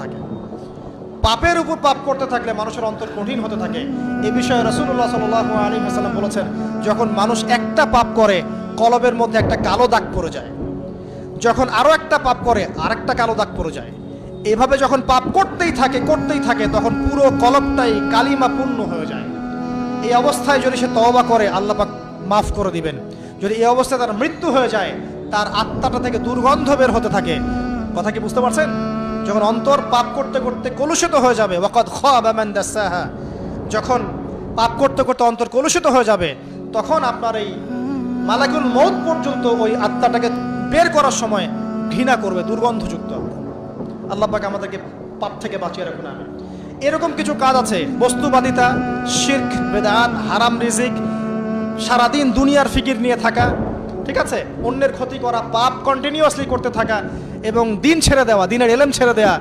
থাকে। পাপের উপর পাপ করতে থাকলে মানুষের অন্তর কঠিন হতে থাকে। এই বিষয়ে রাসূলুল্লাহ সাল্লাল্লাহু আলাইহি ওয়াসাল্লাম বলেছেন, যখন মানুষ একটা পাপ করে কলবের মধ্যে একটা কালো দাগ পড়ে যায়, যখন আরো একটা পাপ করে আরেকটা কালো দাগ পড়ে যায়। এভাবে যখন পাপ করতেই থাকে তখন পুরো কলবটাই কালিমা পূর্ণ হয়ে যায়। এই অবস্থায় যদি সে তওবা করে আল্লাহ পাক মাফ করে দিবেন। যদি এই অবস্থায় তার মৃত্যু হয়ে যায়, তার আত্মাটা থেকে দুর্গন্ধ বের হতে থাকে। কথা কি বুঝতে পারছেন? যখন অন্তর পাপ করতে করতে কলুষিত হয়ে যাবে, ওয়াকাদ খাবা মান দাসাহা, যখন পাপ করতে করতে অন্তর কলুষিত হয়ে যাবে, তখন আপনার এই মালাকুল মউত পর্যন্ত ওই আত্মাটাকে বের করার সময় ঘৃণা করবে, দুর্গন্ধযুক্ত। আল্লাহ পাক আমাদেরকে পাপ থেকে বাঁচিয়ে রাখুন। আমিন। এরকম কিছু কাজ আছে, বস্তুবাদিতা, শিরক, বেদাত, হারাম রিজিক, সারাদিন দুনিয়ার ফিকির নিয়ে থাকা, ঠিক আছে, অন্যের ক্ষতি করা, পাপ কন্টিনিউয়াসলি করতে থাকা এবং দিন ছেড়ে দেওয়া, দিনের এলেম ছেড়ে দেওয়া,